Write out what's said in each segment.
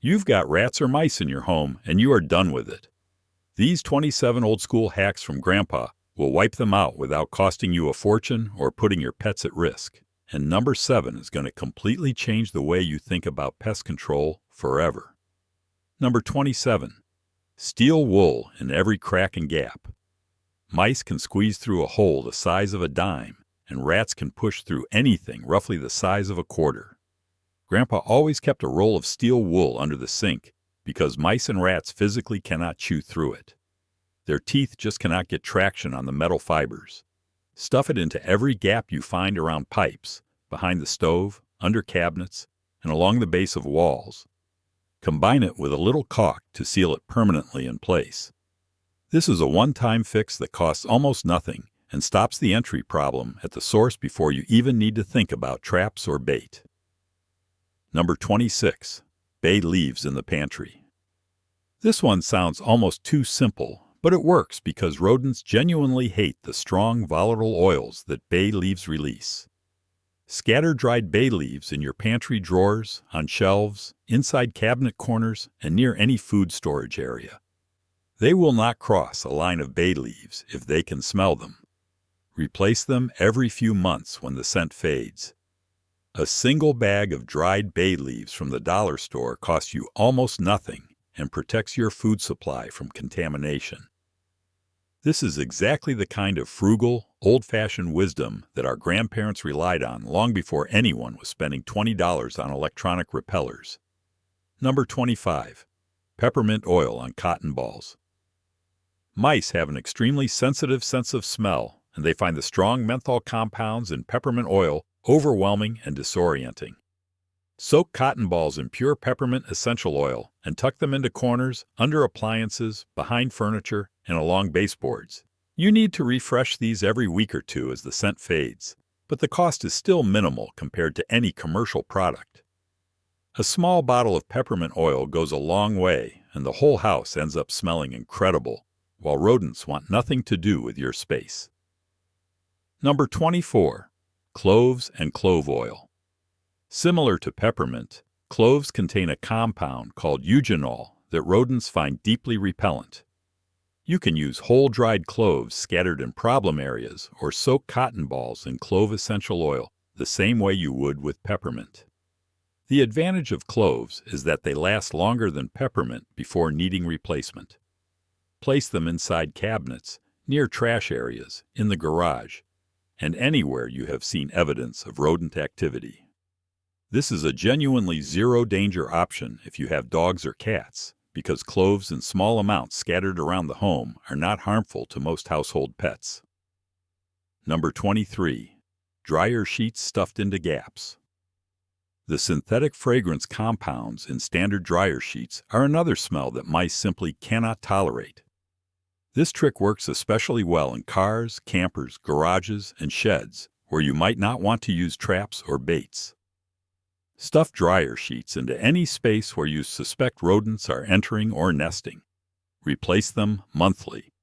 You've got rats or mice in your home, and you are done with it. These 27 old-school hacks from Grandpa will wipe them out without costing you a fortune or putting your pets at risk. And number 7 is going to completely change the way you think about pest control forever. Number 27. Steel wool in every crack and gap. Mice can squeeze through a hole the size of a dime, and rats can push through anything roughly the size of a quarter. Grandpa always kept a roll of steel wool under the sink because mice and rats physically cannot chew through it. Their teeth just cannot get traction on the metal fibers. Stuff it into every gap you find around pipes, behind the stove, under cabinets, and along the base of walls. Combine it with a little caulk to seal it permanently in place. This is a one-time fix that costs almost nothing and stops the entry problem at the source before you even need to think about traps or bait. Number 26. Bay leaves in the pantry. This one sounds almost too simple, but it works because rodents genuinely hate the strong, volatile oils that bay leaves release. Scatter dried bay leaves in your pantry drawers, on shelves, inside cabinet corners, and near any food storage area. They will not cross a line of bay leaves if they can smell them. Replace them every few months when the scent fades. A single bag of dried bay leaves from the dollar store costs you almost nothing and protects your food supply from contamination. This is exactly the kind of frugal, old-fashioned wisdom that our grandparents relied on long before anyone was spending $20 on electronic repellers. Number 25. Peppermint oil on cotton balls. Mice have an extremely sensitive sense of smell, and they find the strong menthol compounds in peppermint oil overwhelming and disorienting. Soak cotton balls in pure peppermint essential oil and tuck them into corners, under appliances, behind furniture, and along baseboards. You need to refresh these every week or two as the scent fades, but the cost is still minimal compared to any commercial product. A small bottle of peppermint oil goes a long way, and the whole house ends up smelling incredible, while rodents want nothing to do with your space. Number 24. Cloves and clove oil. Similar to peppermint, cloves contain a compound called eugenol that rodents find deeply repellent. You can use whole dried cloves scattered in problem areas or soak cotton balls in clove essential oil the same way you would with peppermint. The advantage of cloves is that they last longer than peppermint before needing replacement. Place them inside cabinets, near trash areas, in the garage, and anywhere you have seen evidence of rodent activity. This is a genuinely zero-danger option if you have dogs or cats, because cloves in small amounts scattered around the home are not harmful to most household pets. Number 23. Dryer sheets stuffed into gaps. The synthetic fragrance compounds in standard dryer sheets are another smell that mice simply cannot tolerate. This trick works especially well in cars, campers, garages, and sheds, where you might not want to use traps or baits. Stuff dryer sheets into any space where you suspect rodents are entering or nesting. Replace them monthly.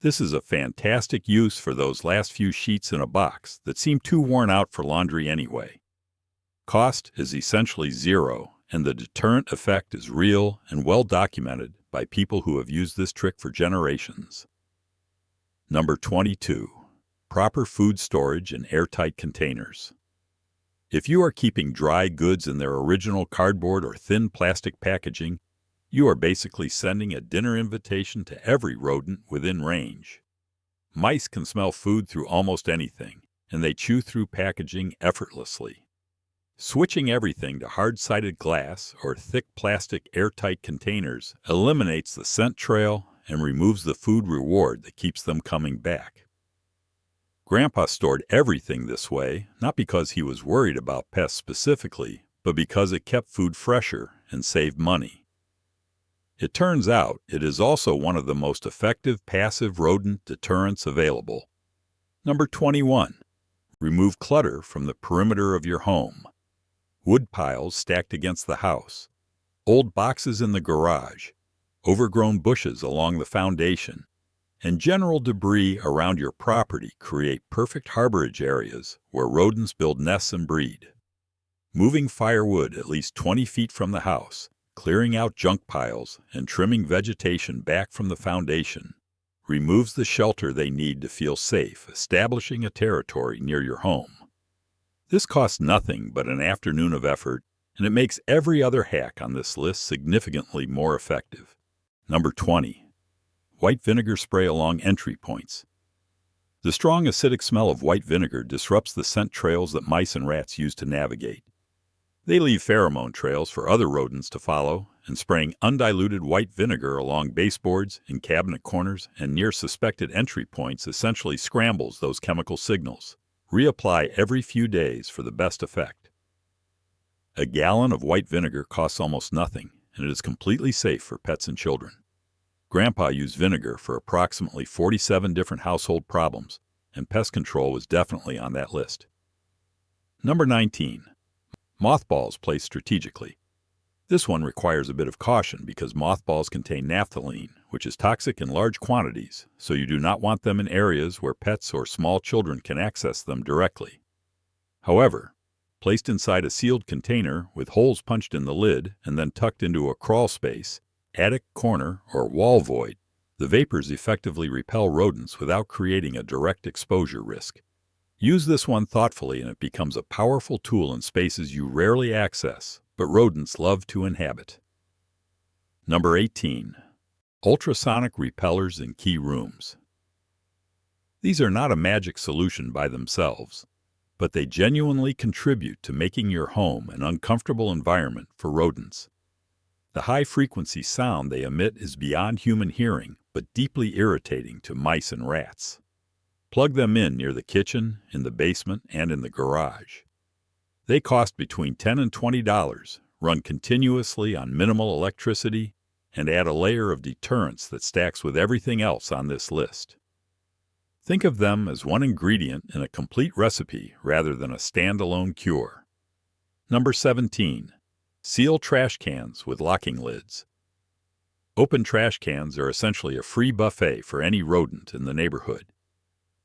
This is a fantastic use for those last few sheets in a box that seem too worn out for laundry anyway. Cost is essentially zero, and the deterrent effect is real and well documented by people who have used this trick for generations. Number 22. Proper food storage in airtight containers. If you are keeping dry goods in their original cardboard or thin plastic packaging, you are basically sending a dinner invitation to every rodent within range. Mice can smell food through almost anything, and they chew through packaging effortlessly. Switching everything to hard-sided glass or thick plastic airtight containers eliminates the scent trail and removes the food reward that keeps them coming back. Grandpa stored everything this way, not because he was worried about pests specifically, but because it kept food fresher and saved money. It turns out it is also one of the most effective passive rodent deterrents available. Number 21. Remove clutter from the perimeter of your home. Wood piles stacked against the house, old boxes in the garage, overgrown bushes along the foundation, and general debris around your property create perfect harborage areas where rodents build nests and breed. Moving firewood at least 20 feet from the house Clearing out junk piles and trimming vegetation back from the foundation removes the shelter they need to feel safe, establishing a territory near your home. This costs nothing but an afternoon of effort, and it makes every other hack on this list significantly more effective. Number 20. White vinegar spray along entry points. The strong acidic smell of white vinegar disrupts the scent trails that mice and rats use to navigate. They leave pheromone trails for other rodents to follow, and spraying undiluted white vinegar along baseboards, in cabinet corners, and near suspected entry points essentially scrambles those chemical signals. Reapply every few days for the best effect. A gallon of white vinegar costs almost nothing, and it is completely safe for pets and children. Grandpa used vinegar for approximately 47 different household problems, and pest control was definitely on that list. Number 19. Mothballs placed strategically. This one requires a bit of caution because mothballs contain naphthalene, which is toxic in large quantities, so you do not want them in areas where pets or small children can access them directly. However, placed inside a sealed container with holes punched in the lid and then tucked into a crawl space, attic, corner, or wall void, the vapors effectively repel rodents without creating a direct exposure risk. Use this one thoughtfully and it becomes a powerful tool in spaces you rarely access, but rodents love to inhabit. Number 18. Ultrasonic repellers in key rooms. These are not a magic solution by themselves, but they genuinely contribute to making your home an uncomfortable environment for rodents. The high-frequency sound they emit is beyond human hearing, but deeply irritating to mice and rats. Plug them in near the kitchen, in the basement, and in the garage. They cost between $10 and $20, run continuously on minimal electricity, and add a layer of deterrents that stacks with everything else on this list. Think of them as one ingredient in a complete recipe rather than a standalone cure. Number 17. Seal trash cans with locking lids. Open trash cans are essentially a free buffet for any rodent in the neighborhood.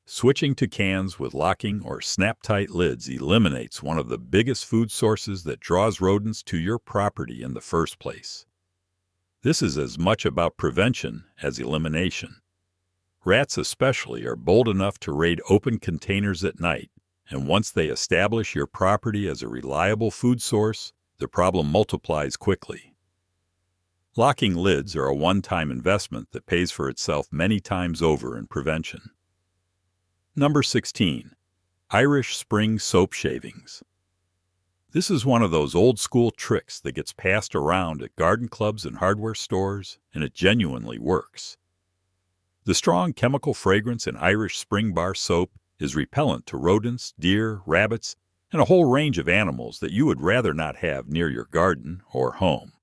Switching to cans with locking or snap-tight lids eliminates one of the biggest food sources that draws rodents to your property in the first place. This is as much about prevention as elimination. Rats especially are bold enough to raid open containers at night, and once they establish your property as a reliable food source, the problem multiplies quickly. Locking lids are a one-time investment that pays for itself many times over in prevention. Number 16. Irish Spring soap shavings. This is one of those old-school tricks that gets passed around at garden clubs and hardware stores, and it genuinely works. The strong chemical fragrance in Irish Spring bar soap is repellent to rodents, deer, rabbits, and a whole range of animals that you would rather not have near your garden or home.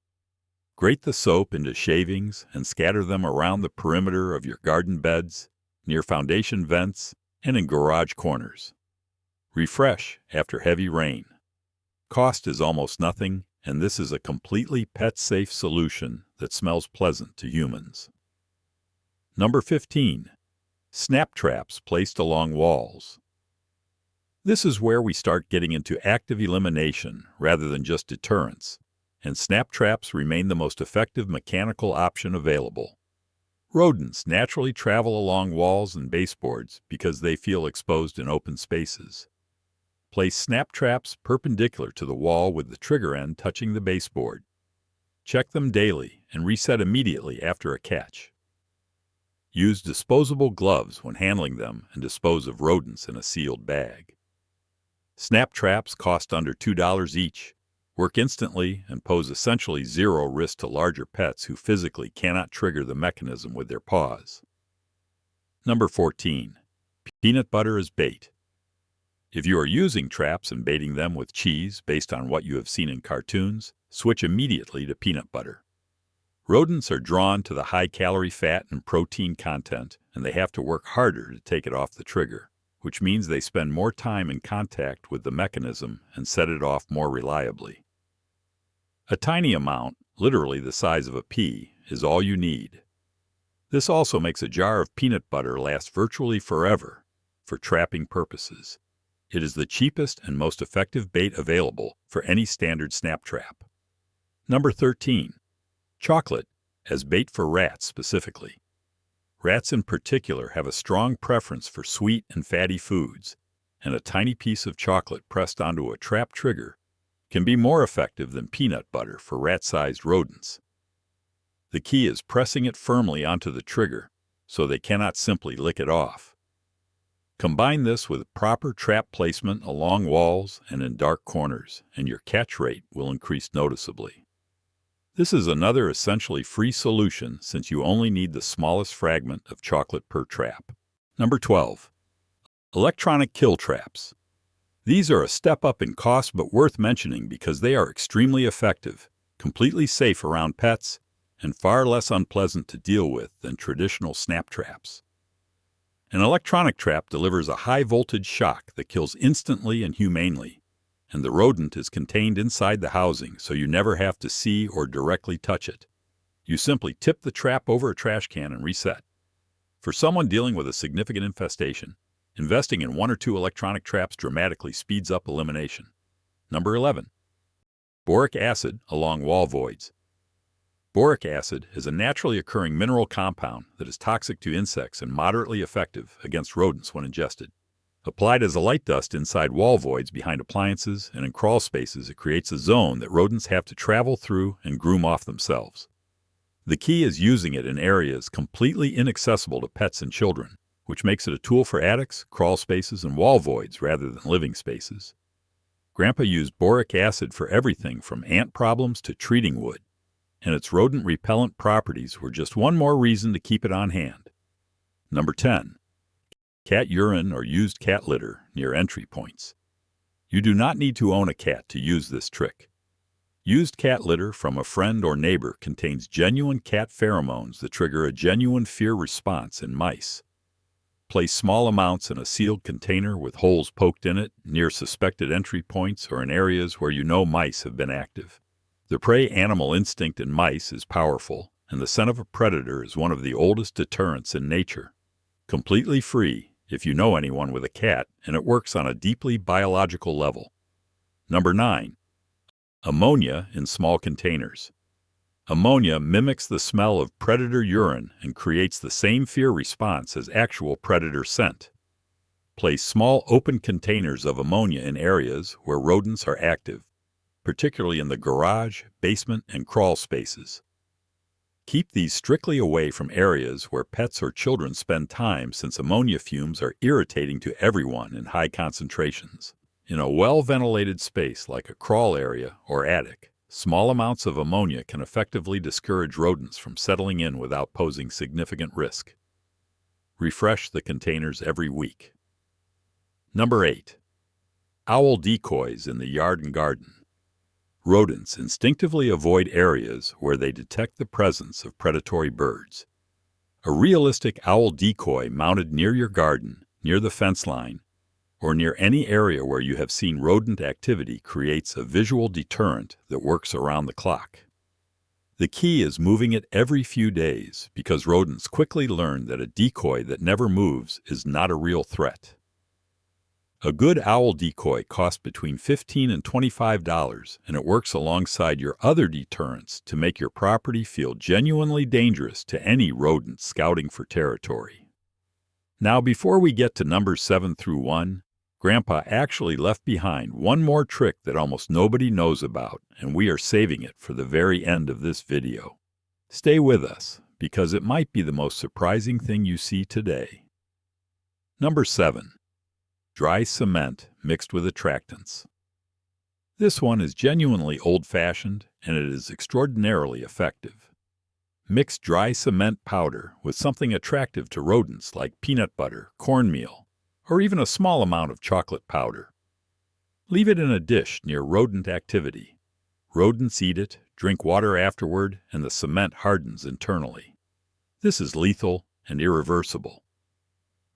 Grate the soap into shavings and scatter them around the perimeter of your garden beds, near foundation vents, and in garage corners. Refresh after heavy rain. Cost is almost nothing, and this is a completely pet-safe solution that smells pleasant to humans. Number 15. Snap traps placed along walls. This is where we start getting into active elimination rather than just deterrence, and snap traps remain the most effective mechanical option available. Rodents naturally travel along walls and baseboards because they feel exposed in open spaces. Place snap traps perpendicular to the wall with the trigger end touching the baseboard. Check them daily and reset immediately after a catch. Use disposable gloves when handling them and dispose of rodents in a sealed bag. Snap traps cost under $2 each, work instantly, and pose essentially zero risk to larger pets who physically cannot trigger the mechanism with their paws. Number 14. Peanut butter as bait. If you are using traps and baiting them with cheese based on what you have seen in cartoons, switch immediately to peanut butter. Rodents are drawn to the high-calorie fat and protein content, and they have to work harder to take it off the trigger, which means they spend more time in contact with the mechanism and set it off more reliably. A tiny amount, literally the size of a pea, is all you need. This also makes a jar of peanut butter last virtually forever for trapping purposes. It is the cheapest and most effective bait available for any standard snap trap. Number 13. Chocolate as bait for rats specifically. Rats in particular have a strong preference for sweet and fatty foods, and a tiny piece of chocolate pressed onto a trap trigger can be more effective than peanut butter for rat-sized rodents. The key is pressing it firmly onto the trigger so they cannot simply lick it off. Combine this with proper trap placement along walls and in dark corners, and your catch rate will increase noticeably. This is another essentially free solution since you only need the smallest fragment of chocolate per trap. Number 12. Electronic kill traps. These are a step up in cost but worth mentioning because they are extremely effective, completely safe around pets, and far less unpleasant to deal with than traditional snap traps. An electronic trap delivers a high-voltage shock that kills instantly and humanely, and the rodent is contained inside the housing so you never have to see or directly touch it. You simply tip the trap over a trash can and reset. For someone dealing with a significant infestation, investing in 1 or 2 electronic traps dramatically speeds up elimination. Number 11. Boric acid along wall voids. Boric acid is a naturally occurring mineral compound that is toxic to insects and moderately effective against rodents when ingested. Applied as a light dust inside wall voids behind appliances and in crawl spaces, it creates a zone that rodents have to travel through and groom off themselves. The key is using it in areas completely inaccessible to pets and children, which makes it a tool for attics, crawl spaces, and wall voids rather than living spaces. Grandpa used boric acid for everything from ant problems to treating wood, and its rodent repellent properties were just one more reason to keep it on hand. Number 10. Cat urine or used cat litter near entry points. You do not need to own a cat to use this trick. Used cat litter from a friend or neighbor contains genuine cat pheromones that trigger a genuine fear response in mice. Place small amounts in a sealed container with holes poked in it near suspected entry points or in areas where you know mice have been active. The prey animal instinct in mice is powerful, and the scent of a predator is one of the oldest deterrents in nature. Completely free if you know anyone with a cat, and it works on a deeply biological level. Number 9. Ammonia in small containers. Ammonia mimics the smell of predator urine and creates the same fear response as actual predator scent. Place small open containers of ammonia in areas where rodents are active, particularly in the garage, basement, and crawl spaces. Keep these strictly away from areas where pets or children spend time since ammonia fumes are irritating to everyone in high concentrations. In a well-ventilated space like a crawl area or attic, small amounts of ammonia can effectively discourage rodents from settling in without posing significant risk. Refresh the containers every week. Number 8. Owl decoys in the yard and garden. Rodents instinctively avoid areas where they detect the presence of predatory birds. A realistic owl decoy mounted near your garden, near the fence line, or near any area where you have seen rodent activity creates a visual deterrent that works around the clock. The key is moving it every few days because rodents quickly learn that a decoy that never moves is not a real threat. A good owl decoy costs between $15 and $25, and it works alongside your other deterrents to make your property feel genuinely dangerous to any rodent scouting for territory. Now, before we get to numbers 7 through 1, Grandpa actually left behind one more trick that almost nobody knows about, and we are saving it for the very end of this video. Stay with us, because it might be the most surprising thing you see today. Number 7. Dry cement mixed with attractants. This one is genuinely old-fashioned, and it is extraordinarily effective. Mix dry cement powder with something attractive to rodents like peanut butter, cornmeal, or even a small amount of chocolate powder. Leave it in a dish near rodent activity. Rodents eat it, drink water afterward, and the cement hardens internally. This is lethal and irreversible.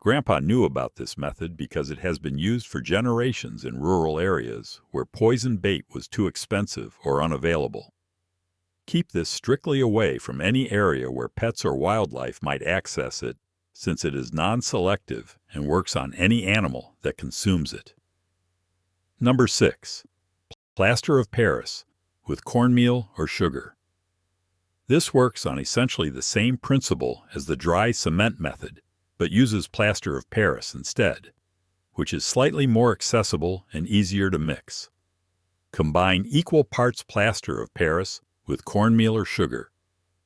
Grandpa knew about this method because it has been used for generations in rural areas where poison bait was too expensive or unavailable. Keep this strictly away from any area where pets or wildlife might access it, since it is non-selective and works on any animal that consumes it. Number 6. Plaster of Paris, with cornmeal or sugar. This works on essentially the same principle as the dry cement method, but uses plaster of Paris instead, which is slightly more accessible and easier to mix. Combine equal parts plaster of Paris with cornmeal or sugar.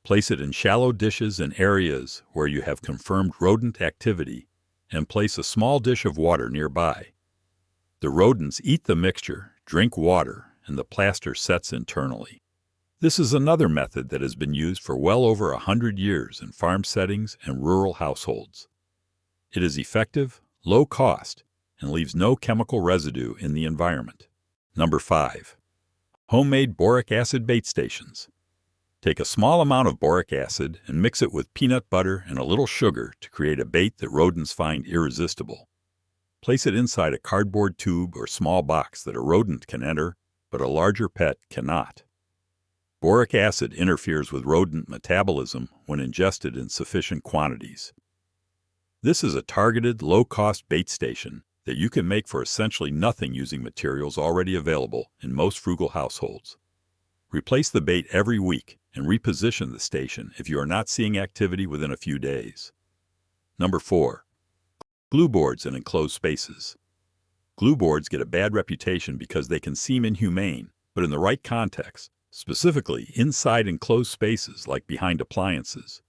Place it in shallow dishes in areas where you have confirmed rodent activity, and place a small dish of water nearby. The rodents eat the mixture, drink water, and the plaster sets internally. This is another method that has been used for well over 100 years in farm settings and rural households. It is effective, low cost, and leaves no chemical residue in the environment. Number 5. Homemade boric acid bait stations. Take a small amount of boric acid and mix it with peanut butter and a little sugar to create a bait that rodents find irresistible. Place it inside a cardboard tube or small box that a rodent can enter, but a larger pet cannot. Boric acid interferes with rodent metabolism when ingested in sufficient quantities. This is a targeted, low-cost bait station that you can make for essentially nothing using materials already available in most frugal households. Replace the bait every week and reposition the station if you are not seeing activity within a few days. Number 4. Glue boards in enclosed spaces. Glue boards get a bad reputation because they can seem inhumane, but in the right context, specifically inside enclosed spaces like behind appliances,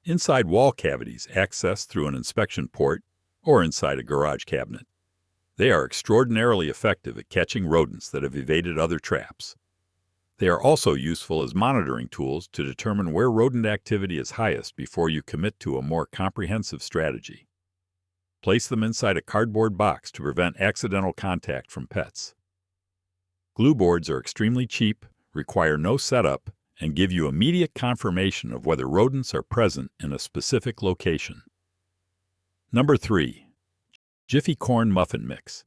inside wall cavities accessed through an inspection port, or inside a garage cabinet, they are extraordinarily effective at catching rodents that have evaded other traps. They are also useful as monitoring tools to determine where rodent activity is highest before you commit to a more comprehensive strategy. Place them inside a cardboard box to prevent accidental contact from pets. Glue boards are extremely cheap, require no setup, and give you immediate confirmation of whether rodents are present in a specific location. Number 3. Jiffy Corn Muffin Mix.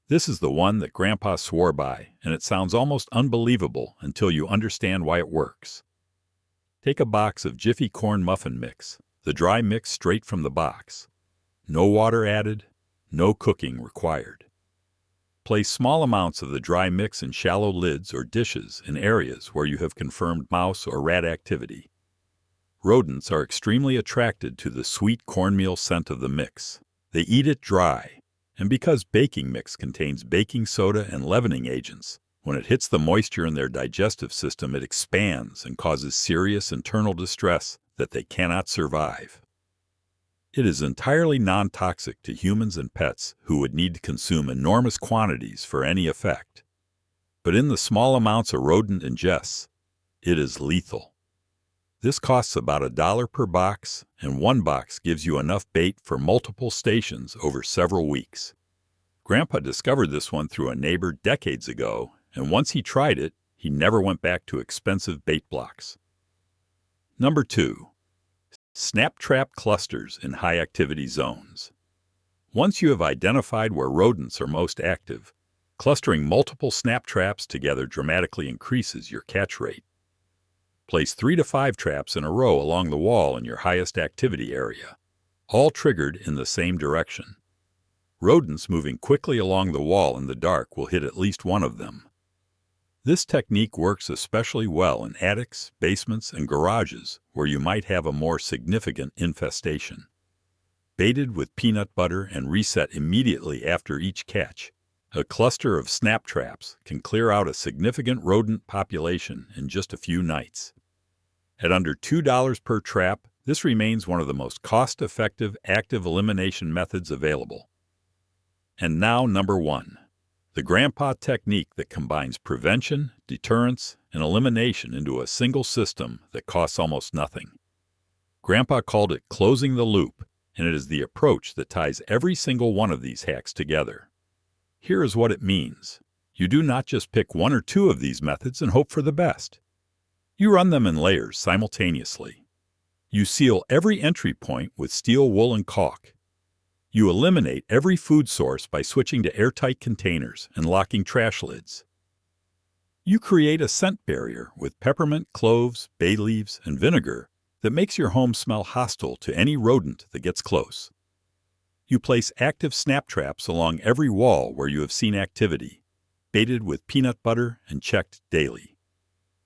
This is the one that Grandpa swore by, and it sounds almost unbelievable until you understand why it works. Take a box of Jiffy Corn Muffin Mix, the dry mix straight from the box. No water added, no cooking required. Place small amounts of the dry mix in shallow lids or dishes in areas where you have confirmed mouse or rat activity. Rodents are extremely attracted to the sweet cornmeal scent of the mix. They eat it dry. And because baking mix contains baking soda and leavening agents, when it hits the moisture in their digestive system, it expands and causes serious internal distress that they cannot survive. It is entirely non-toxic to humans and pets who would need to consume enormous quantities for any effect. But in the small amounts a rodent ingests, it is lethal. This costs about $1 per box, and one box gives you enough bait for multiple stations over several weeks. Grandpa discovered this one through a neighbor decades ago, and once he tried it, he never went back to expensive bait blocks. Number 2. Snap trap clusters in high-activity zones. Once you have identified where rodents are most active, clustering multiple snap traps together dramatically increases your catch rate. Place 3 to 5 traps in a row along the wall in your highest activity area, all triggered in the same direction. Rodents moving quickly along the wall in the dark will hit at least one of them. This technique works especially well in attics, basements, and garages where you might have a more significant infestation. Baited with peanut butter and reset immediately after each catch, a cluster of snap traps can clear out a significant rodent population in just a few nights. At under $2 per trap, this remains one of the most cost-effective active elimination methods available. And now number 1, the Grandpa technique that combines prevention, deterrence, and elimination into a single system that costs almost nothing. Grandpa called it closing the loop, and it is the approach that ties every single one of these hacks together. Here is what it means. You do not just pick 1 or 2 of these methods and hope for the best. You run them in layers simultaneously. You seal every entry point with steel wool and caulk. You eliminate every food source by switching to airtight containers and locking trash lids. You create a scent barrier with peppermint, cloves, bay leaves, and vinegar that makes your home smell hostile to any rodent that gets close. You place active snap traps along every wall where you have seen activity, baited with peanut butter and checked daily.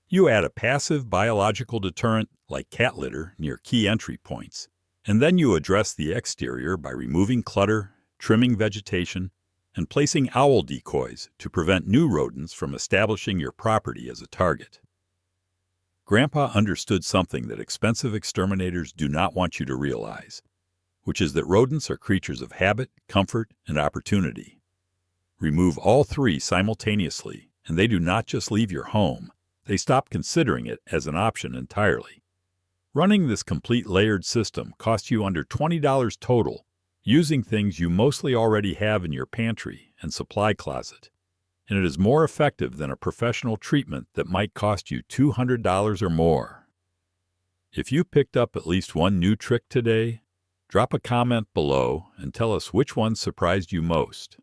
You add a passive biological deterrent like cat litter near key entry points, and then you address the exterior by removing clutter, trimming vegetation, and placing owl decoys to prevent new rodents from establishing your property as a target. Grandpa understood something that expensive exterminators do not want you to realize, which is that rodents are creatures of habit, comfort, and opportunity. Remove all three simultaneously, and they do not just leave your home, they stop considering it as an option entirely. Running this complete layered system costs you under $20 total, using things you mostly already have in your pantry and supply closet. And it is more effective than a professional treatment that might cost you $200 or more. If you picked up at least one new trick today, drop a comment below and tell us which one surprised you most.